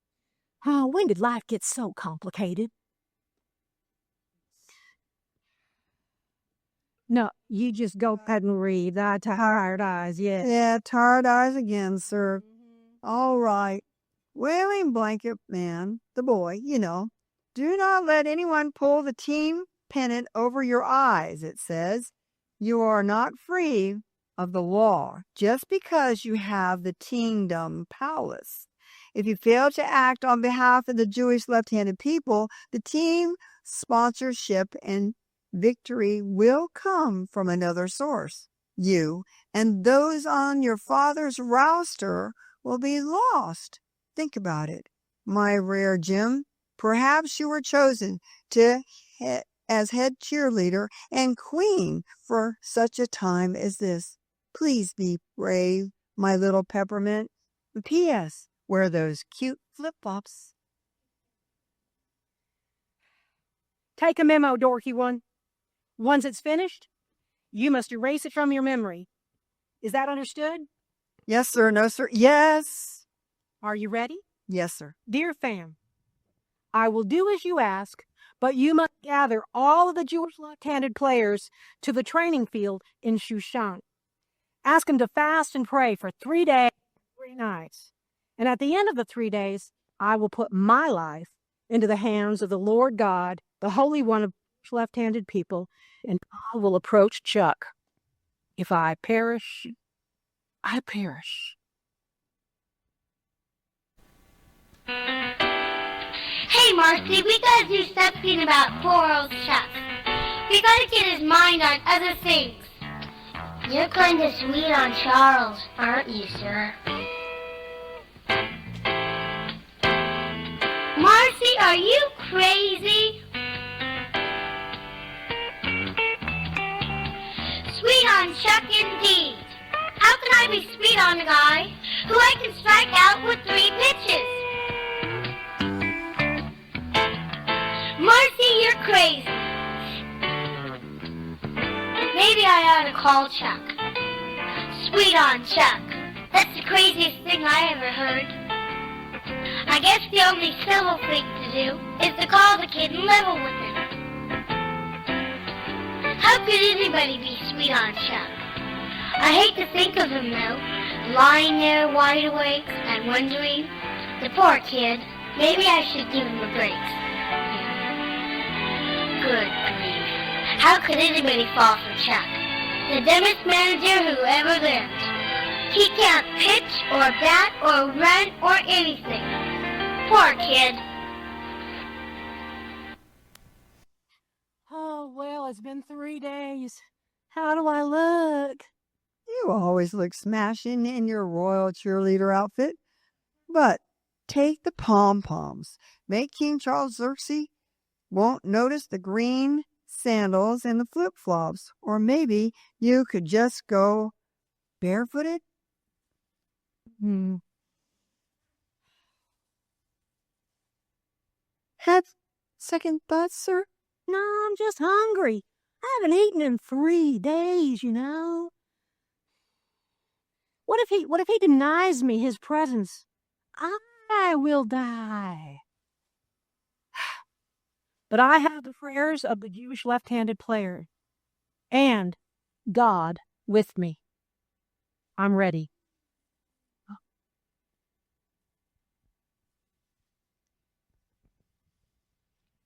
Oh, when did life get so complicated? No, you just go ahead and read. Tired eyes, yes. Yeah, tired eyes again, sir. All right. Wailing blanket man, the boy, you know. Do not let anyone pull the team pennant over your eyes, it says. You are not free of the law just because you have the kingdom palace. If you fail to act on behalf of the Jewish left-handed people, the team sponsorship and victory will come from another source. You and those on your father's roster will be lost. Think about it, my rare Jim. Perhaps you were chosen as head cheerleader and queen for such a time as this. Please be brave, my little Peppermint. P.S. Wear those cute flip-flops. Take a memo, dorky one. Once it's finished, you must erase it from your memory. Is that understood? Yes, sir. No, sir. Yes. Are you ready? Yes, sir. Dear fam, I will do as you ask, but you must gather all of the Jewish left-handed players to the training field in Shushan. Ask them to fast and pray for 3 days, 3 nights. And at the end of the 3 days, I will put my life into the hands of the Lord God, the Holy One of left-handed people, and I will approach Chuck. If I perish, I perish. Hey, Marcy, we gotta do something about poor old Chuck. We gotta get his mind on other things. You're kind of sweet on Charles, aren't you, sir? Marcy, are you crazy? Sweet on Chuck indeed. How can I be sweet on a guy who I can strike out with 3 pitches? Marcy, you're crazy. Maybe I ought to call Chuck. Sweet on Chuck. That's the craziest thing I ever heard. I guess the only civil thing to do is to call the kid and level with him. How could anybody be sweet on Chuck? I hate to think of him, though, lying there wide awake and wondering, the poor kid, maybe I should give him a break. Good grief. How could anybody fall for Chuck? The dumbest manager who ever lived. He can't pitch or bat or run or anything. Poor kid. Oh, well, it's been 3 days. How do I look? You always look smashing in your royal cheerleader outfit. But take the pom-poms. Make King Charles Xerxes won't notice the green sandals and the flip-flops. Or maybe you could just go barefooted. Have second thoughts, sir? No, I'm just hungry. I haven't eaten in 3 days, you know. What if he denies me his presence? I will die. But I have the prayers of the Jewish left-handed player and God with me. I'm ready.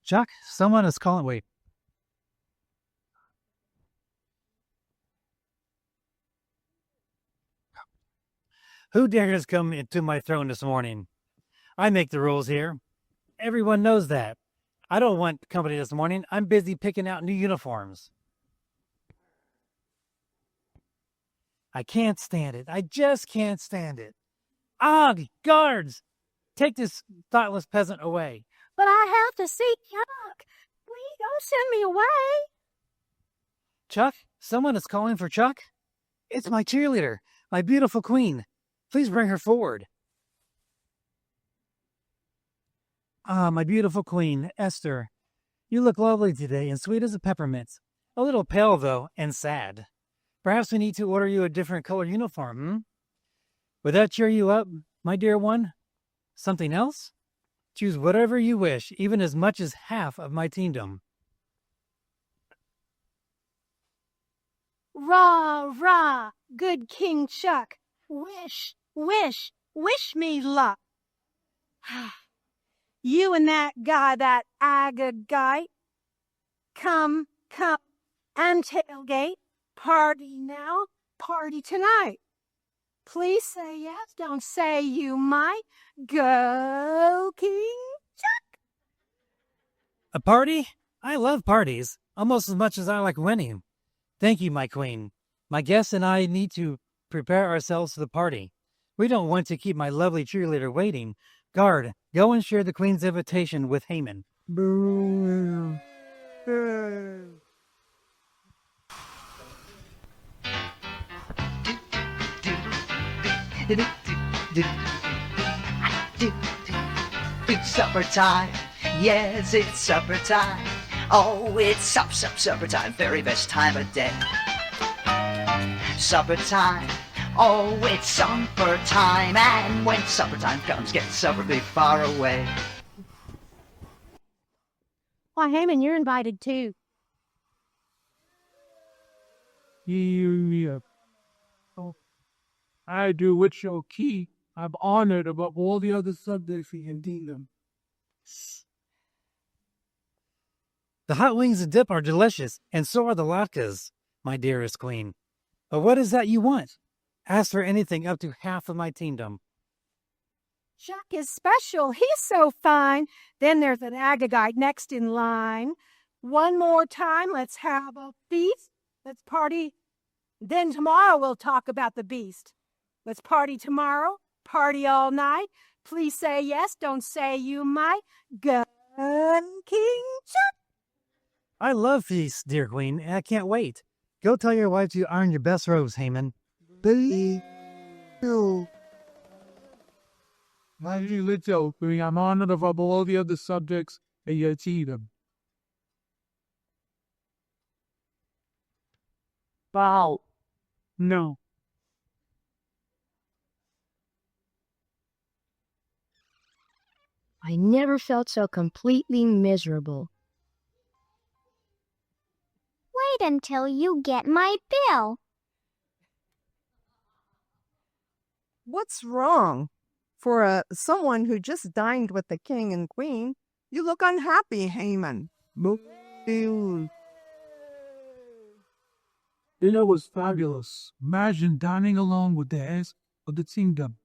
Chuck, someone is calling. Wait. Who dares come into my throne this morning? I make the rules here. Everyone knows that. I don't want company this morning. I'm busy picking out new uniforms. I can't stand it. I just can't stand it. Ah, guards! Take this thoughtless peasant away. But I have to see Chuck. Please don't send me away. Chuck? Someone is calling for Chuck? It's my cheerleader, my beautiful queen. Please bring her forward. Ah, my beautiful queen, Esther. You look lovely today and sweet as a peppermint. A little pale, though, and sad. Perhaps we need to order you a different color uniform, Would that cheer you up, my dear one? Something else? Choose whatever you wish, even as much as half of my kingdom. Rah, rah, good King Chuck. Wish, wish, wish me luck. You and that guy, that Agagite. Come, and tailgate. Party now, party tonight. Please say yes, don't say you might. Go, King Chuck. A party? I love parties, almost as much as I like winning. Thank you, my queen. My guests and I need to prepare ourselves for the party. We don't want to keep my lovely cheerleader waiting. Guard, go and share the queen's invitation with Haman. Boo. It's supper time. Yes, it's supper time. Oh, it's supper time. Very best time of day. Supper time. Oh, it's supper time. And when supper time comes, get supper be far away. Why, Haman, you're invited too. Yeah. Oh, I do with your key. I'm honored above all the other subjects in your kingdom. The hot wings and dip are delicious, and so are the latkes, my dearest queen. But what is that you want? Ask for anything up to half of my kingdom. Chuck is special. He's so fine. Then there's an Agagite next in line. One more time, let's have a feast. Let's party. Then tomorrow we'll talk about the beast. Let's party tomorrow. Party all night. Please say yes, don't say you might. Go, King Chuck. I love feasts, dear queen, and I can't wait. Go tell your wife you ironed your best robes, Haman. My little queen, I'm honored above all the other subjects in your kingdom. Bow. No. I never felt so completely miserable. Wait until you get my bill. What's wrong? For someone who just dined with the king and queen, you look unhappy, Haman. Dinner was fabulous. Imagine dining along with the heads of the kingdom.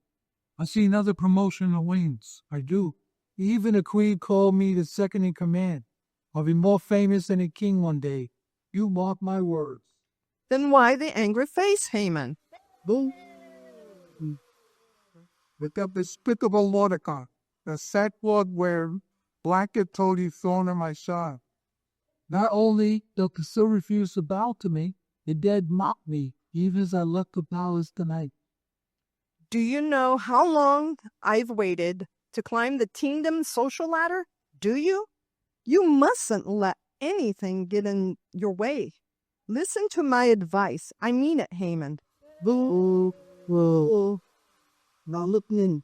I see another promotion in wings. I do. Even a queen called me the second in command. I'll be more famous than a king one day. You mark my words. Then why the angry face, Haman? Boo. With that despicable Mordecai, the sackcloth wearing, blanket totally thrown on my side. Not only does the still refuse to bow to me, the dead mock me, even as I left the palace tonight. Do you know how long I've waited to climb the kingdom social ladder? Do you? You mustn't let anything get in your way. Listen to my advice. I mean it, Haman. Boo. Boo. Now look in.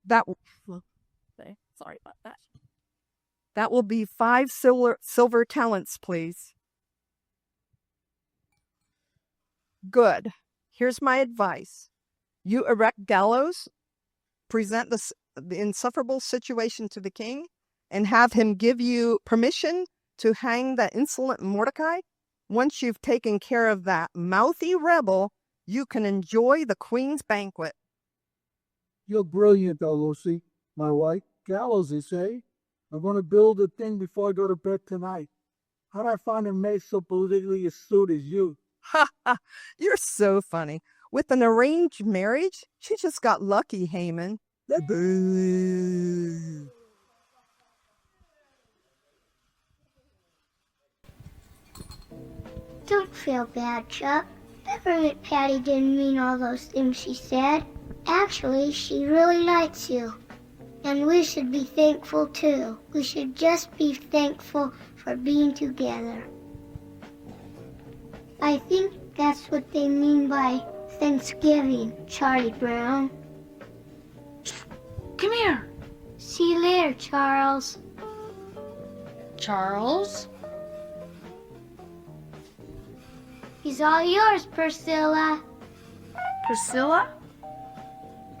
Sorry about that. That will be 5 silver talents, please. Good. Here's my advice. You erect gallows, present the insufferable situation to the king, and have him give you permission to hang that insolent Mordecai. Once you've taken care of that mouthy rebel, you can enjoy the Queen's banquet. You're brilliant, though, Lucy. My wife, gallows, they say. I'm going to build a thing before I go to bed tonight. How'd I find a maid so politically astute as you? Ha ha! You're so funny. With an arranged marriage, she just got lucky, Haman. Don't feel bad, Chuck. Peppermint Patty didn't mean all those things she said. Actually, she really likes you. And we should be thankful too. We should just be thankful for being together. I think that's what they mean by Thanksgiving, Charlie Brown. Come here. See you later, Charles. Charles? He's all yours, Priscilla. Priscilla?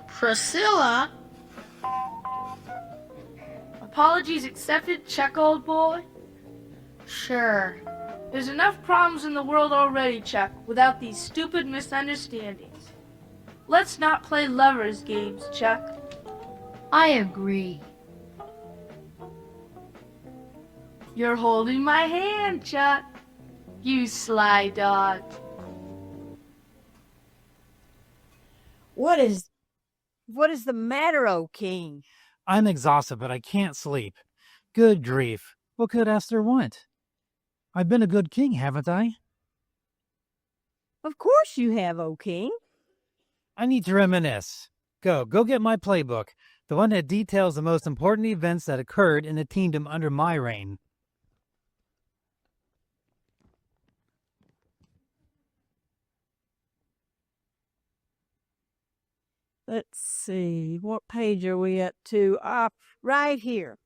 Priscilla? Apologies accepted, Chuck, old boy? Sure. There's enough problems in the world already, Chuck, without these stupid misunderstandings. Let's not play lovers' games, Chuck. I agree. You're holding my hand, Chuck. You sly dog. What is the matter, O king? I'm exhausted, but I can't sleep. Good grief. What could Esther want? I've been a good king, haven't I? Of course you have, O king. I need to reminisce. Go get my playbook, the one that details the most important events that occurred in the kingdom under my reign. Let's see, what page are we up to? Right here.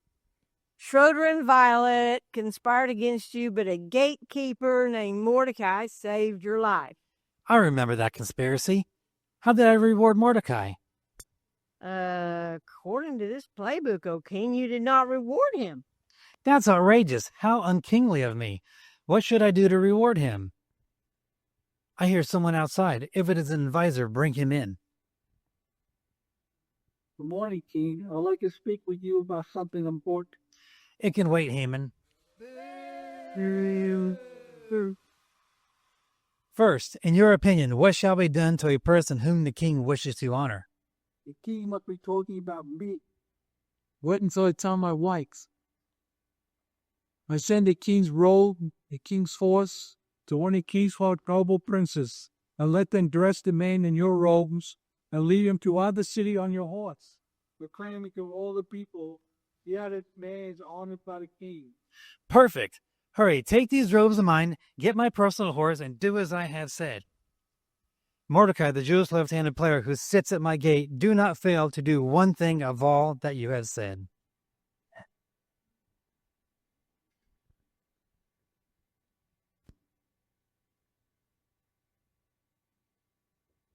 Schroeder and Violet conspired against you, but a gatekeeper named Mordecai saved your life. I remember that conspiracy. How did I reward Mordecai? According to this playbook, O king, you did not reward him. That's outrageous. How unkingly of me. What should I do to reward him? I hear someone outside. If it is an advisor, bring him in. Good morning, King. I'd like to speak with you about something important. It can wait, Haman. First, in your opinion, what shall be done to a person whom the king wishes to honor? The king must be talking about me. Wait until I tell my wives. I send the king's robe, the king's horse, to one of the king's noble princes, and let them dress the man in your robes, and lead him to other city on your horse, proclaiming to all the people, the other man is honored by the king. Perfect. Hurry, take these robes of mine, get my personal horse, and do as I have said. Mordecai, the Jewish left-handed player who sits at my gate, do not fail to do one thing of all that you have said.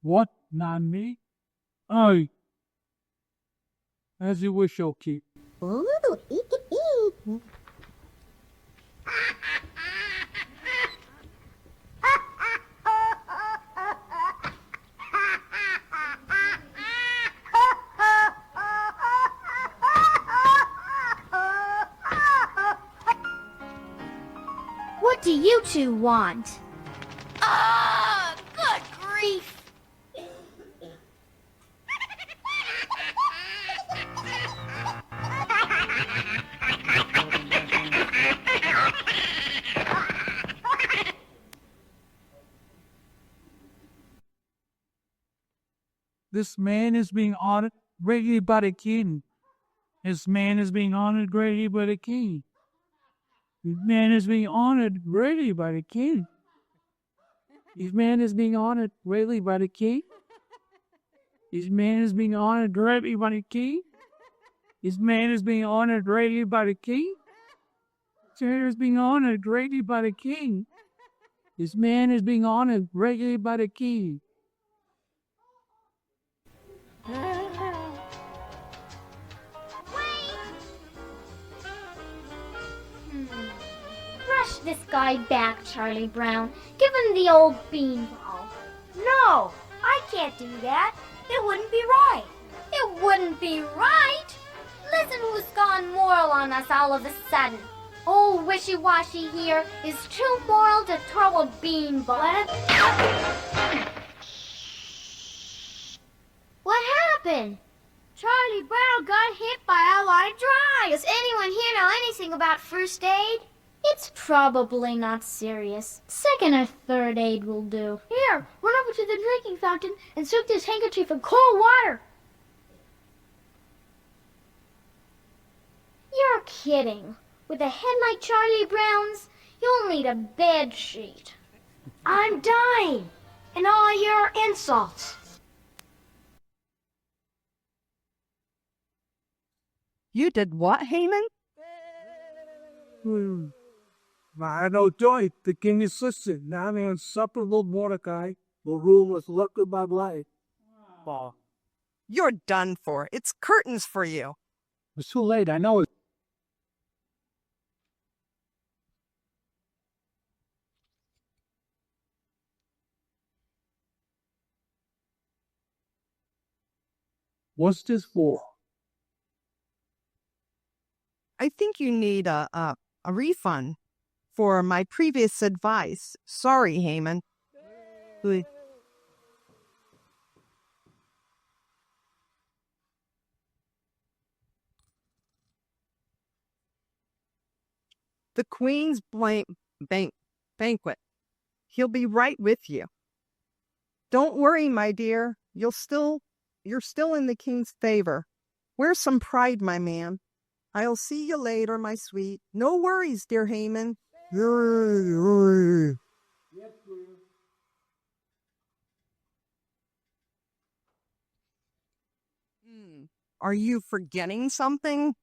What? Not me? Aye. As you wish, O king. What do you two want? Ah, good grief! This man is being honored greatly by the king. This man is being honored greatly by the king. This man is being honored greatly by the king. This man is being honored greatly by the king. This man is being honored greatly by the king. This man is being honored greatly by the king. This man is being honored greatly by the king. This man is being honored greatly by the king. Rush this guy back, Charlie Brown. Give him the old beanball. No! No, I can't do that. It wouldn't be right. It wouldn't be right? Listen who's gone moral on us all of a sudden. Old wishy-washy here is too moral to throw a beanball. What happened? Charlie Brown got hit by a line drive. Does anyone here know anything about first aid? It's probably not serious. Second or third aid will do. Here, run over to the drinking fountain and soak this handkerchief in cold water. You're kidding. With a head like Charlie Brown's, you'll need a bed sheet. I'm dying. And all your insults. You did what, Haman? I know joy. The king is listening. Now the insufferable Mordecai will rule with luck of my life. You're done for. It's curtains for you. It's too late. I know it. What's this for? I think you need a refund for my previous advice. Sorry, Haman. The Queen's banquet. He'll be right with you. Don't worry, my dear. You're still in the king's favor. Wear some pride, my man. I'll see you later, my sweet. No worries, dear Haman. Are you forgetting something?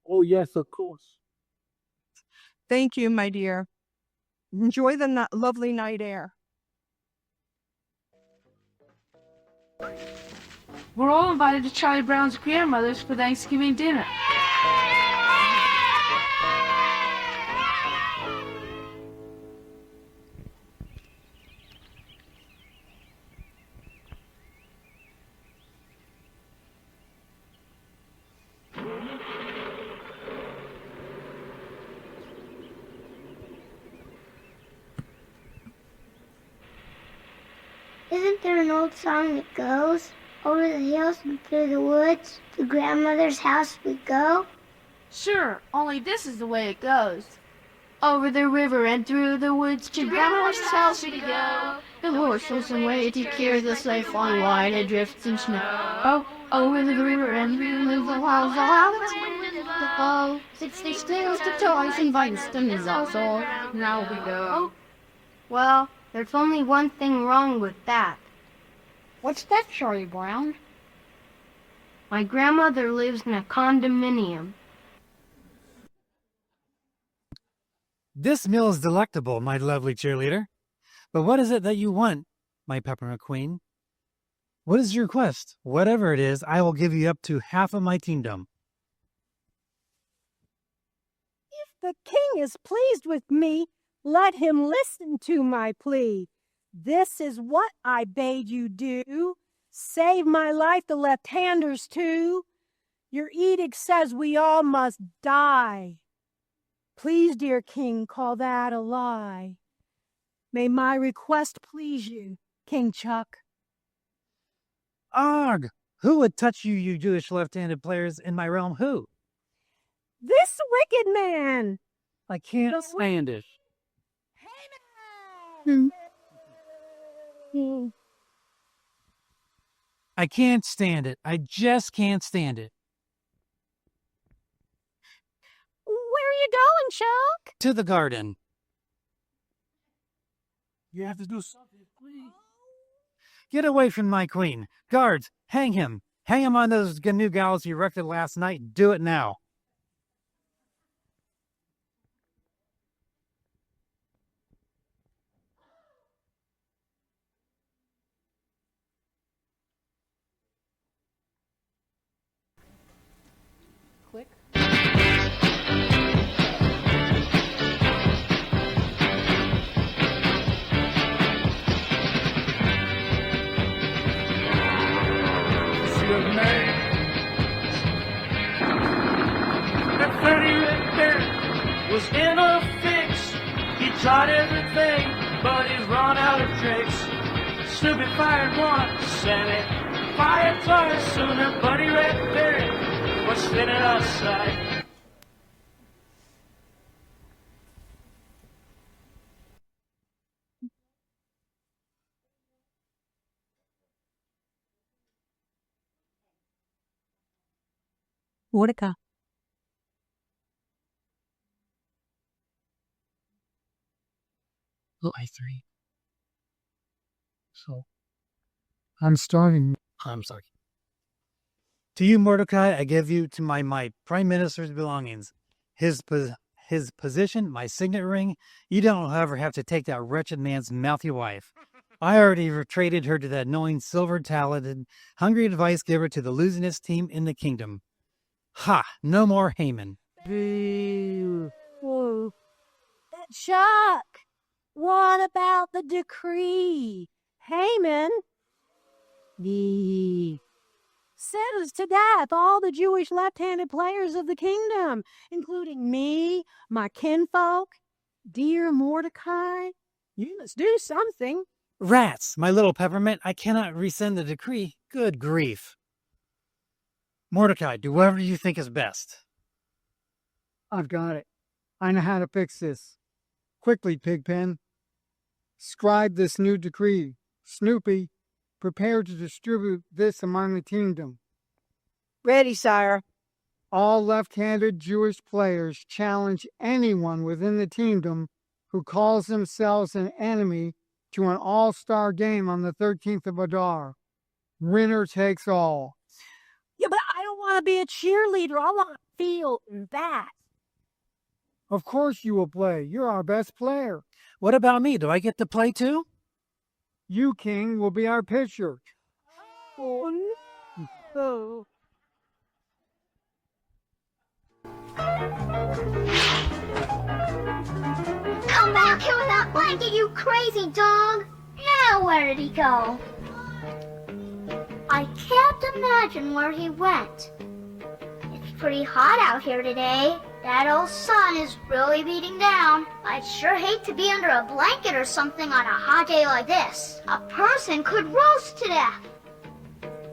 Oh, yes, of course. Thank you, my dear. Enjoy the lovely night air. We're all invited to Charlie Brown's grandmother's for Thanksgiving dinner. Isn't there an old song that goes, over the hills and through the woods, to grandmother's house we go? Sure, only this is the way it goes. Over the river and through the woods to grandmother's house we go. The horse was away to carry the sleigh flying wide adrift in snow. Over the river and through the walls, the bow. 60 stairs to toys and vines to Miss also. Now we go. Well, there's only one thing wrong with that. What's that, Charlie Brown? My grandmother lives in a condominium. This meal is delectable, my lovely cheerleader. But what is it that you want, my Peppermint Queen? What is your request? Whatever it is, I will give you up to half of my kingdom. If the king is pleased with me, let him listen to my plea. This is what I bade you do. Save my life, the left-handers too. Your edict says we all must die. Please, dear king, call that a lie. May my request please you, King Chuck. Arg! Who would touch you, you Jewish left-handed players in my realm? Who? This wicked man. I can't stand it. I can't stand it. I just can't stand it. Where are you going, Chuck? To the garden. You have to do something, please. Get away from my queen. Guards, hang him. Hang him on those new gallows he erected last night. Do it now. of May. The 30th Baron was in a fix. He tried everything, but he's run out of tricks. Snoopy fired once, and it fired twice. Soon a buddy Red Baron was sitting outside. Mordecai. I3. So, I'm starting. I'm sorry. To you, Mordecai, I give you to my prime minister's belongings. His position, my signet ring. You don't ever have to take that wretched man's mouthy wife. I already traded her to that knowing, silver-talented, hungry advice giver to the losingest team in the kingdom. Ha! No more Haman. Boo. Whoa. Chuck, what about the decree? Haman sentenced to death all the Jewish left-handed players of the kingdom, including me, my kinfolk. Dear Mordecai, you must do something. Rats, my little peppermint, I cannot rescind the decree. Good grief. Mordecai, do whatever you think is best. I've got it. I know how to fix this. Quickly, Pigpen. Scribe this new decree. Snoopy, prepare to distribute this among the kingdom. Ready, sire. All left-handed Jewish players challenge anyone within the kingdom who calls themselves an enemy to an all-star game on the 13th of Adar. Winner takes all. Yeah, but I don't want to be a cheerleader. I want to feel that. Of course you will play. You're our best player. What about me? Do I get to play too? You, King, will be our pitcher. Oh, no. Come back here with that blanket, you crazy dog! Now where did he go? I can't imagine where he went. It's pretty hot out here today. That old sun is really beating down. I'd sure hate to be under a blanket or something on a hot day like this. A person could roast to death.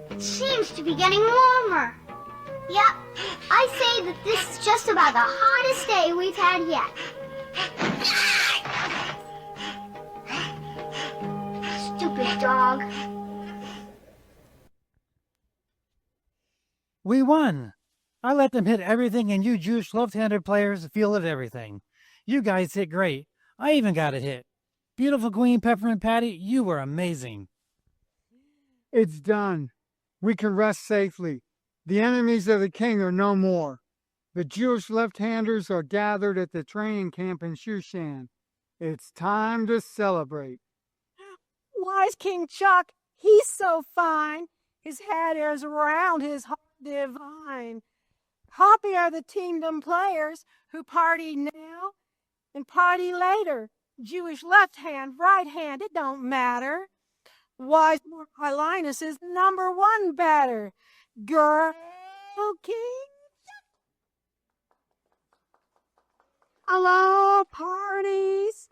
It seems to be getting warmer. Yep, I say that this is just about the hottest day we've had yet. Stupid dog. We won. I let them hit everything, and you Jewish left-handed players fielded everything. You guys hit great. I even got a hit. Beautiful Queen Peppermint Patty, you were amazing. It's done. We can rest safely. The enemies of the king are no more. The Jewish left-handers are gathered at the training camp in Shushan. It's time to celebrate. Wise King Chuck, he's so fine. His head is round, his heart divine. Happy are the kingdom players who party now and party later. Jewish left hand, right hand, it don't matter. Wise Mordecai Linus is #1 batter. Girl King. Hello, parties.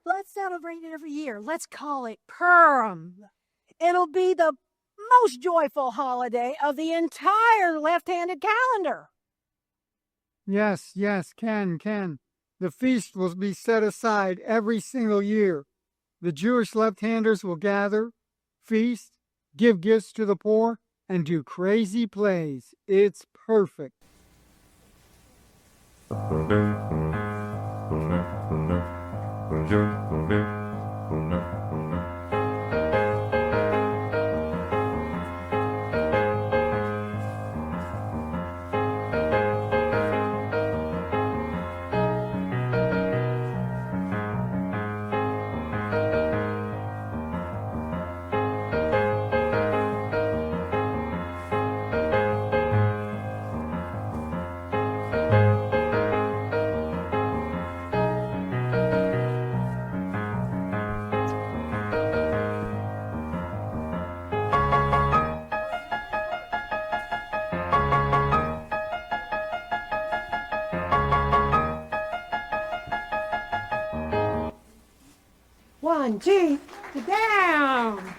Let's celebrate it every year. Let's call it Purim. It'll be the most joyful holiday of the entire left-handed calendar. Yes, Ken. The feast will be set aside every single year. The Jewish left-handers will gather, feast, give gifts to the poor, and do crazy plays. It's perfect. 1, 2, down.